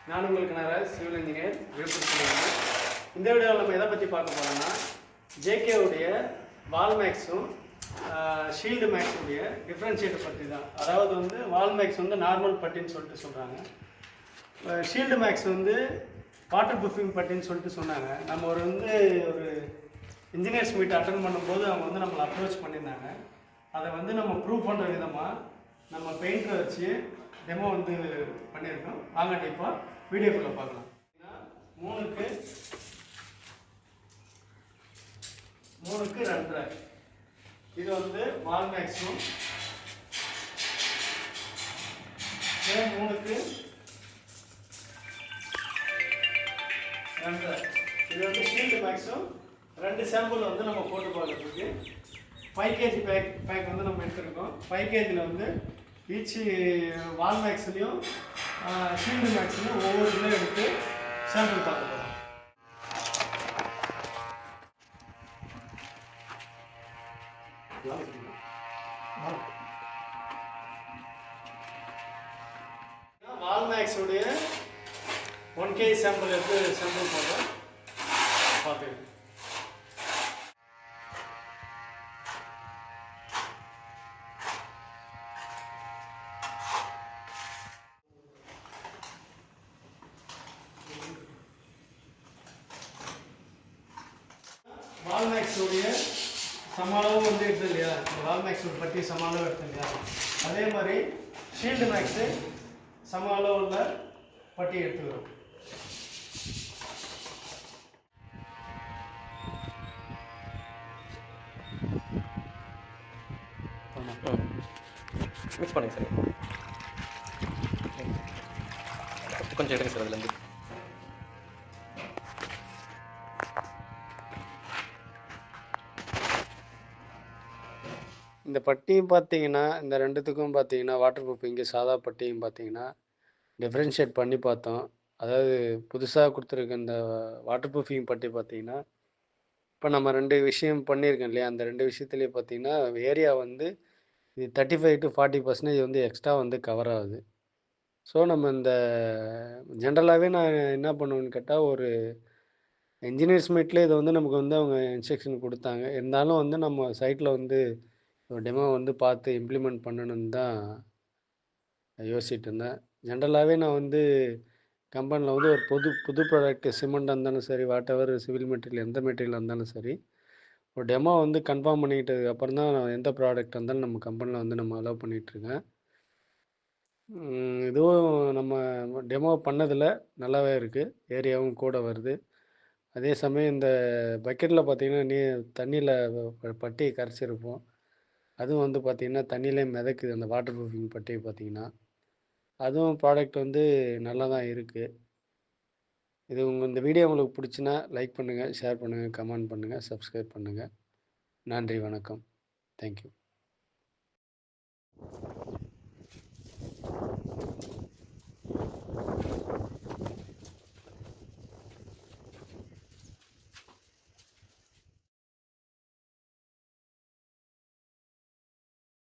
நான் உங்களுக்கு Naraj civil engineer விழுப்புரத்தில். இந்த வீடியோவில் நம்ம எதை பற்றி பார்க்க போகிறோம்னா ஜேகேவுடைய வால்மேக்ஸும் ஷீல்டு மேக்ஸுடைய டிஃப்ரென்ஷியேட்டை பற்றி தான். அதாவது வந்து வால்மேக்ஸ் வந்து நார்மல் பட்டின்னு சொல்லிட்டு சொல்கிறாங்க, ஷீல்டு மேக்ஸ் வந்து வாட்டர் ப்ரூஃபிங் பட்டின்னு சொல்லிட்டு சொன்னாங்க. நம்ம ஒரு இன்ஜினியர்ஸ் மீட் அட்டன் பண்ணும்போது அவங்க வந்து நம்மளை அப்ரோச் பண்ணியிருந்தாங்க. அதை வந்து நம்ம ப்ரூவ் பண்ணுற விதமாக நம்ம பெயிண்டரை வச்சு டெமோ வந்து பண்ணியிருக்கோம். வாங்க இப்போ வீடியோக்குள்ளே பார்க்கலாம். 3க்கு 2.5 இது வந்து வால்மேக்ஸும், 3க்கு 2.5 இது வந்து ஷீல்டு மேக்ஸும். 2 சாம்பிள் வந்து நம்ம போட்டு பார்க்கறதுக்கு 5 kg பேக் வந்து நம்ம எடுத்துருக்கோம். 5 kgயில் வந்து ஈச் வால்மேக்ஸ்லையும் ஷீல்டு மேக்ஸ்லையும் ஒவ்வொரு கிலோ எடுத்து சாம்பிள் பார்க்க போகிறோம். வால்மேக்ஸுடைய 1 kg சாம்பிள் எடுத்து சாம்பிள் போடுறோம். பார்த்துக்கணும். வால்மேக்ஸுடைய சமாளவும் வந்து எடுத்து இல்லையா, வால்மேக்ஸ் பற்றி சமாளம் எடுத்து இல்லையா, அதே மாதிரி ஷீல்டு மேக்ஸு சமாளம் உள்ள பட்டி எடுத்துக்கிறோம். மிக்ஸ் பண்ணுங்க சார், கொஞ்சம் எடுங்க சார் அதுலேருந்து. இந்த பட்டியும் பார்த்தீங்கன்னா, இந்த 2த்துக்கும் பார்த்தீங்கன்னா வாட்டர் ப்ரூஃபிங்கு சாதா பட்டியும் பார்த்தீங்கன்னா டிஃப்ரென்ஷியேட் பண்ணி பார்த்தோம். அதாவது புதுசாக கொடுத்துருக்க இந்த வாட்டர் ப்ரூஃபிங் பட்டி பார்த்தீங்கன்னா, இப்போ நம்ம 2 விஷயம் பண்ணியிருக்கோம் இல்லையா, அந்த 2 விஷயத்துலேயே பார்த்தீங்கன்னா ஏரியா வந்து இது 35 to 40% வந்து எக்ஸ்ட்ரா வந்து கவர் ஆகுது. ஸோ நம்ம இந்த ஜென்ரலாகவே நான் என்ன பண்ணுவேன்னு கேட்டால், ஒரு இன்ஜினியர்ஸ் மீட்லேயே இதை வந்து நமக்கு வந்து அவங்க இன்ஸ்ட்ரக்ஷன் கொடுத்தாங்க. இருந்தாலும் வந்து நம்ம சைட்டில் வந்து ஒரு டெமோ வந்து பார்த்து இம்ப்ளிமெண்ட் பண்ணணுன்னு தான் யோசிச்சுட்டு இருந்தேன். ஜென்ரலாகவே நான் வந்து கம்பெனியில் வந்து ஒரு புது ப்ராடக்ட்டு சிமெண்ட்டாக இருந்தாலும் சரி, வாட் எவர் சிவில் மெட்டீரியல் எந்த மெட்டீரியலாக இருந்தாலும் சரி, ஒரு டெமோ வந்து கன்ஃபார்ம் பண்ணிக்கிட்டதுக்கு அப்புறம் தான் நான் எந்த ப்ராடக்ட் இருந்தாலும் நம்ம கம்பெனியில் வந்து நம்ம அலோவ் பண்ணிகிட்ருக்கேன். இதுவும் நம்ம டெமோ பண்ணதில் நல்லாவே இருக்குது. ஏரியாவும் கூட வருது. அதே சமயம் இந்த பக்கெட்டில் பார்த்திங்கன்னா தண்ணியில் பட்டியை கரைச்சிருப்போம். அதுவும் வந்து பார்த்திங்கன்னா தண்ணியிலே மிதக்குது அந்த வாட்டர் ப்ரூஃபிங் பட்டியை பார்த்திங்கன்னா. அதுவும் ப்ராடக்ட் வந்து நல்லா தான் இருக்குது. இந்த வீடியோ உங்களுக்கு பிடிச்சுன்னா லைக் பண்ணுங்கள், ஷேர் பண்ணுங்கள், கமெண்ட் பண்ணுங்கள், சப்ஸ்கிரைப் பண்ணுங்கள். நன்றி, வணக்கம். தேங்க்யூ.